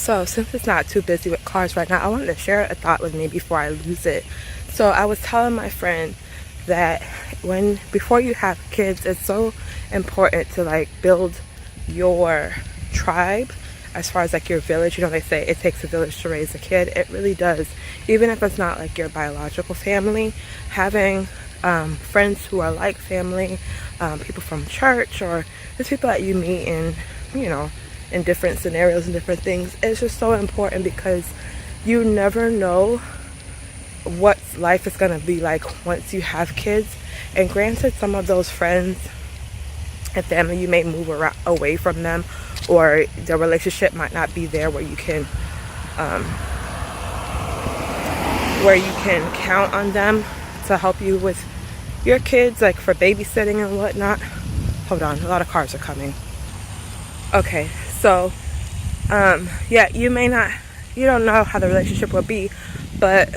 So since it's not too busy with cars right now, I wanted to share a thought with me before I lose it. So I was telling my friend that before you have kids, it's so important to like build your tribe as far as like your village. You know, they say it takes a village to raise a kid. It really does. Even if it's not like your biological family, having friends who are like family, people from church, or just people that you meet in, you know, in different scenarios and different things, it's just so important because you never know what life is going to be like once you have kids. And granted, some of those friends and family, you may move away from them, or the relationship might not be there where you can count on them to help you with your kids, like for babysitting and whatnot. Hold on, a lot of cars are coming. Okay, so yeah, you don't know how the relationship will be, but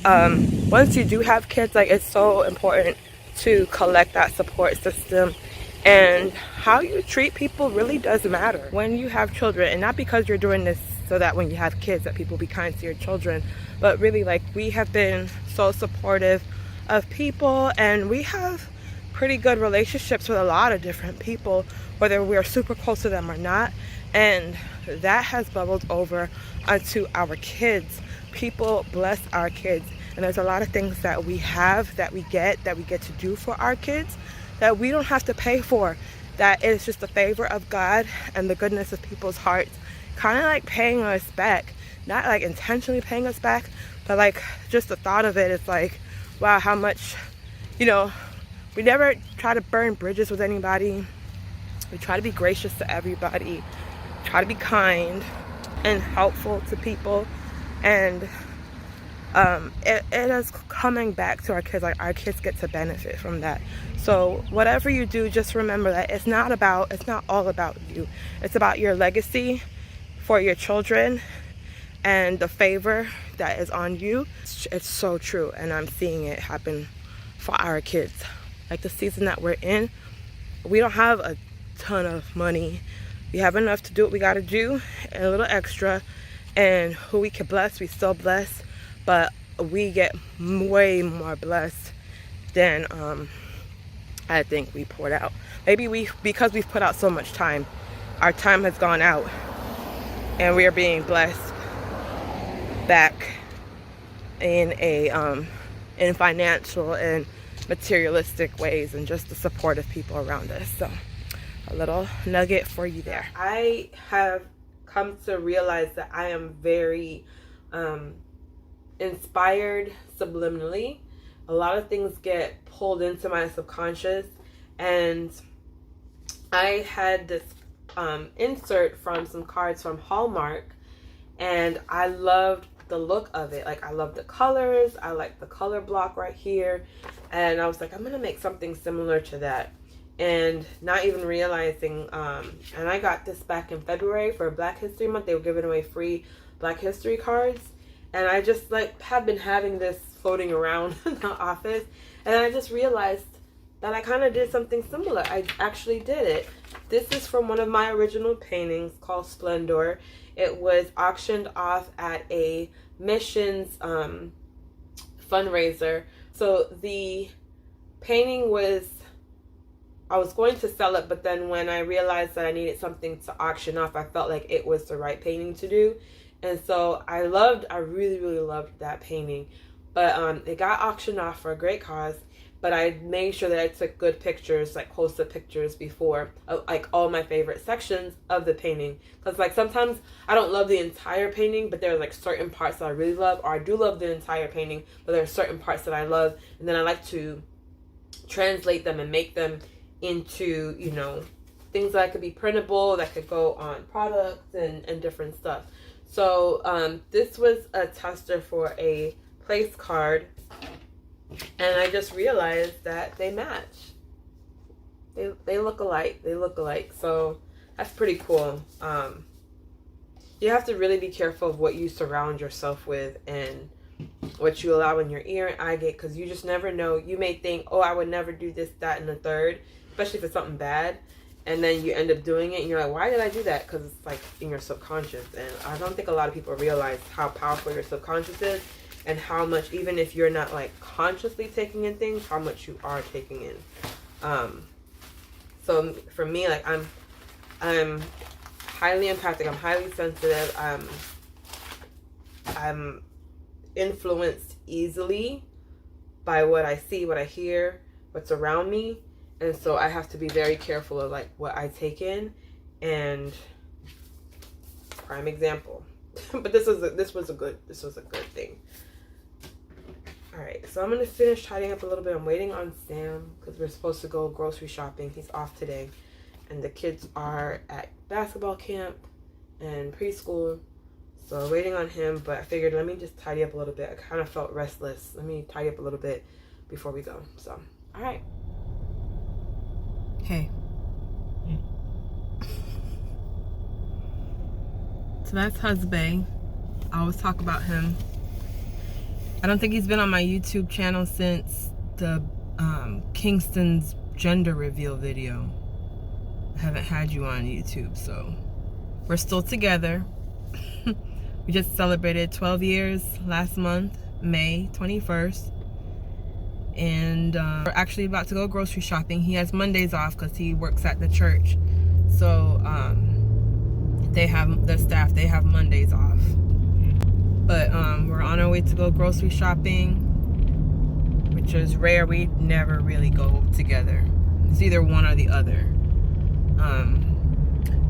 once you do have kids, like, it's so important to collect that support system. And how you treat people really does matter when you have children. And not because you're doing this so that when you have kids that people be kind to your children, but really, like, we have been so supportive of people, and we have pretty good relationships with a lot of different people, whether we're super close to them or not. And that has bubbled over onto our kids. People bless our kids, and there's a lot of things that we have, that we get to do for our kids, that we don't have to pay for. That is just the favor of God and the goodness of people's hearts, kind of like paying us back. Not like intentionally paying us back, but like just the thought of it is like, wow, how much, you know, we never try to burn bridges with anybody. We try to be gracious to everybody, try to be kind and helpful to people. And it is coming back to our kids. Like, our kids get to benefit from that. So whatever you do, just remember that it's not all about you. It's about your legacy for your children and the favor that is on you. It's so true, and I'm seeing it happen for our kids. Like the season that we're in, we don't have a ton of money. We have enough to do what we got to do, and a little extra. And who we can bless, we still bless, but we get way more blessed than I think we poured out. Maybe because we've put out so much time, our time has gone out, and we are being blessed back in in financial and materialistic ways, and just the support of people around us. So a little nugget for you there. I have come to realize that I am very inspired subliminally. A lot of things get pulled into my subconscious, and I had this insert from some cards from Hallmark, and I loved the look of it. Like, I love the colors, I like the color block right here, and I was like, I'm gonna make something similar to that. And not even realizing, and I got this back in February for Black History Month. They were giving away free Black History cards, and I just like have been having this floating around in the office, and I just realized that I kind of did something similar. I actually did it. This is from one of my original paintings called Splendor. It was auctioned off at a missions fundraiser. So the painting was, I was going to sell it, but then when I realized that I needed something to auction off, I felt like it was the right painting to do. And so I really, really loved that painting. But it got auctioned off for a great cause. But I made sure that I took good pictures, like close-up pictures before, like all my favorite sections of the painting. Because like sometimes I don't love the entire painting, but there are like certain parts that I really love, or I do love the entire painting, but there are certain parts that I love, and then I like to translate them and make them into, you know, things that could be printable, that could go on products and different stuff. So this was a tester for a place card, and I just realized that they match. They look alike. They look alike. So that's pretty cool. You have to really be careful of what you surround yourself with and what you allow in your ear and eye gate, because you just never know. You may think, oh, I would never do this, that, and the third, especially if it's something bad. and then you end up doing it and you're like, why did I do that? Because it's like in your subconscious. And I don't think a lot of people realize how powerful your subconscious is, and how much, even if you're not like consciously taking in things, how much you are taking in. So for me, like I'm highly empathic, I'm highly sensitive, I'm influenced easily by what I see, what I hear, what's around me. And so I have to be very careful of like what I take in. And prime example. But this was a good thing. All right, so I'm gonna finish tidying up a little bit. I'm waiting on Sam because we're supposed to go grocery shopping. He's off today, and the kids are at basketball camp and preschool, so waiting on him. But I figured, let me just tidy up a little bit. I kind of felt restless. Let me tidy up a little bit before we go. So, all right. Hey. So that's husband. I always talk about him. I don't think he's been on my YouTube channel since the Kingston's gender reveal video. I haven't had you on YouTube, so we're still together. We just celebrated 12 years last month, May 21st. And we're actually about to go grocery shopping. He has Mondays off because he works at the church. So they have, the staff, they have Mondays off. But we're on our way to go grocery shopping, which is rare. We never really go together. It's either one or the other.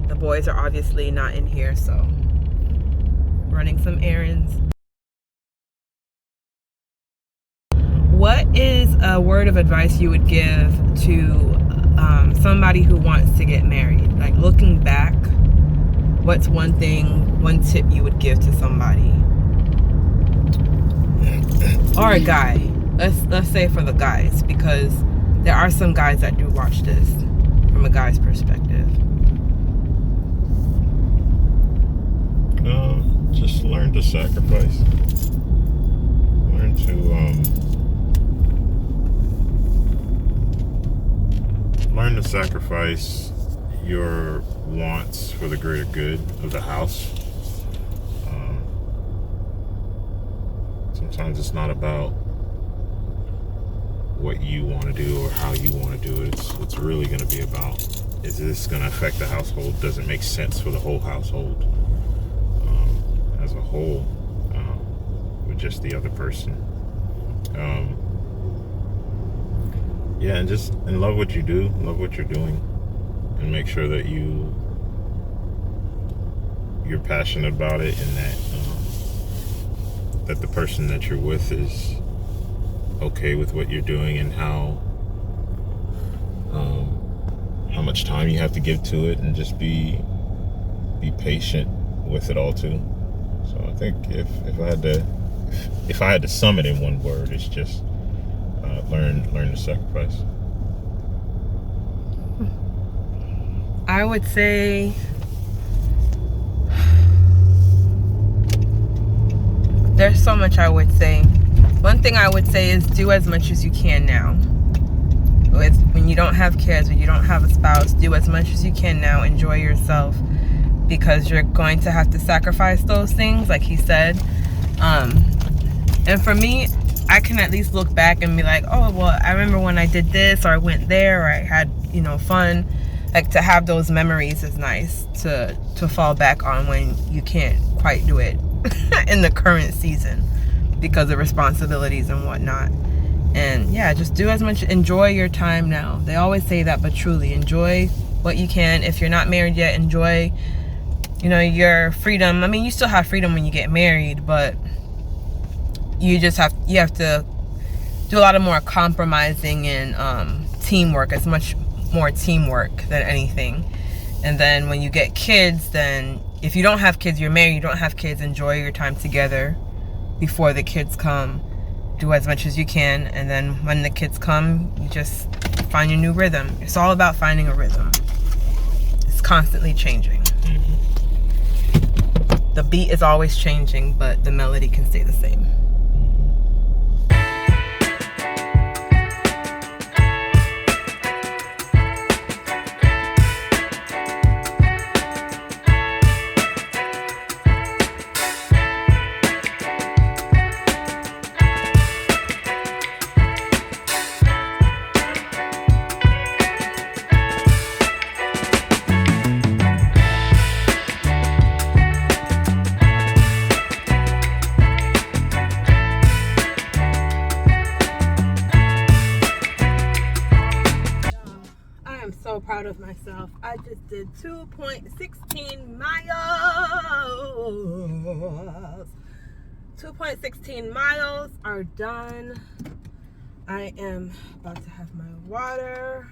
The boys are obviously not in here, so running some errands. What is a word of advice you would give to somebody who wants to get married? Like, looking back, what's one tip you would give to somebody? Or a guy. Let's say for the guys, because there are some guys that do watch this from a guy's perspective. Just learn to sacrifice. Learn to sacrifice your wants for the greater good of the house. Sometimes it's not about what you want to do or how you want to do it. It's really going to be about, is this going to affect the household? Does it make sense for the whole household as a whole, with just the other person? Yeah, and love what you do, love what you're doing, and make sure that you're passionate about it, and that the person that you're with is okay with what you're doing, and how much time you have to give to it, and just be patient with it all too. So I think if I had to sum it in one word, it's just learn to sacrifice. I would say there's so much I would say. One thing I would say is do as much as you can now. When you don't have kids, when you don't have a spouse, do as much as you can now. Enjoy yourself, because you're going to have to sacrifice those things, like he said. And for me, I can at least look back and be like, oh, well, I remember when I did this, or I went there, or I had, fun. Like, to have those memories is nice to fall back on when you can't quite do it in the current season because of responsibilities and whatnot. And yeah, just do as much, enjoy your time now. They always say that, but truly enjoy what you can. If you're not married yet, enjoy, your freedom. I mean, you still have freedom when you get married, but you have to do a lot of more compromising and teamwork. It's much more teamwork than anything. And then when you get kids, then if you don't have kids, you're married, you don't have kids, enjoy your time together before the kids come. Do as much as you can, and then when the kids come, you just find your new rhythm. It's all about finding a rhythm. It's constantly changing. The beat is always changing, but the melody can stay the same. so proud of myself. I just did 2.16 miles. 2.16 miles are done. I am about to have my water.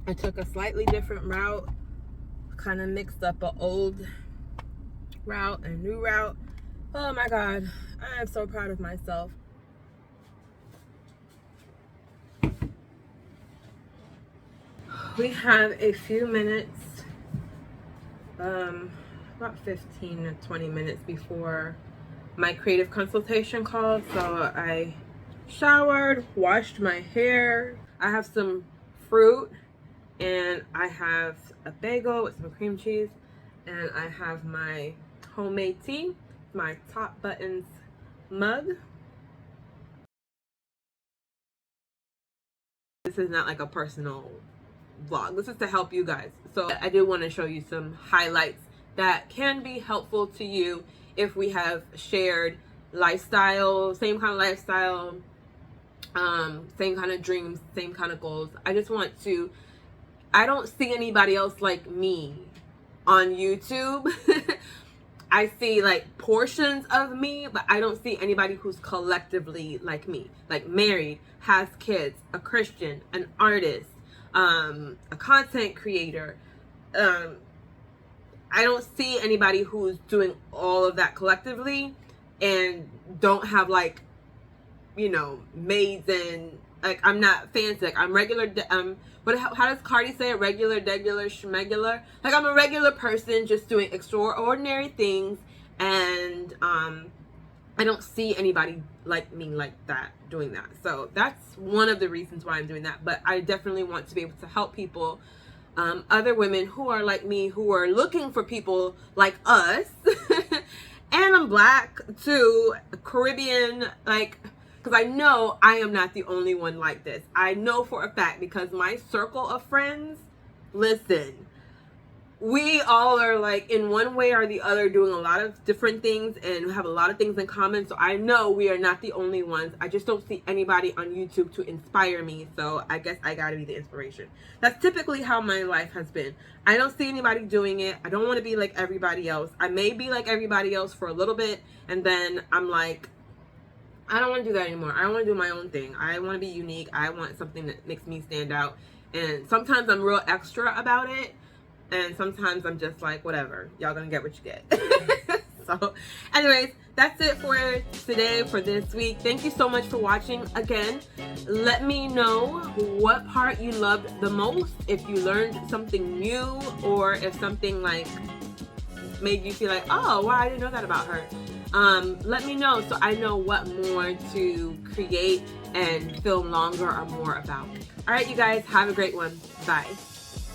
I took a slightly different route, kind of mixed up an old route and new route. Oh my God, I am so proud of myself. We have a few minutes, about 15 to 20 minutes before my creative consultation call. So I showered, washed my hair. I have some fruit and I have a bagel with some cream cheese, and I have my homemade tea, my Top Buttons mug. This is not like a personal vlog. This is to help you guys. So I did want to show you some highlights that can be helpful to you if we have shared lifestyle, same kind of lifestyle, same kind of dreams, same kind of goals. I don't see anybody else like me on YouTube. I see like portions of me, but I don't see anybody who's collectively like me, like married, has kids, a Christian, an artist, a content creator. I don't see anybody who's doing all of that collectively and don't have like, you know, maids and like, I'm not fancy. Like I'm regular. How does Cardi say it? Regular, degular, schmegular. Like I'm a regular person just doing extraordinary things, and I don't see anybody like me like that doing that. So that's one of the reasons why I'm doing that. But I definitely want to be able to help people, other women who are like me, who are looking for people like us. And I'm Black too, Caribbean, like. Because I know I am not the only one like this. I know for a fact because my circle of friends, listen, we all are like in one way or the other doing a lot of different things and have a lot of things in common. So I know we are not the only ones. I just don't see anybody on YouTube to inspire me. So I guess I gotta be the inspiration. That's typically how my life has been. I don't see anybody doing it. I don't want to be like everybody else. I may be like everybody else for a little bit, and then I'm like, I don't want to do that anymore. I want to do my own thing. I want to be unique. I want something that makes me stand out. And sometimes I'm real extra about it. And sometimes I'm just like, whatever. Y'all gonna get what you get. So, anyways, that's it for today, for this week. Thank you so much for watching. Again, let me know what part you loved the most. If you learned something new, or if something like made you feel like, oh, wow, I didn't know that about her. Let me know so I know what more to create and film longer or more about. All right, you guys, have a great one. Bye.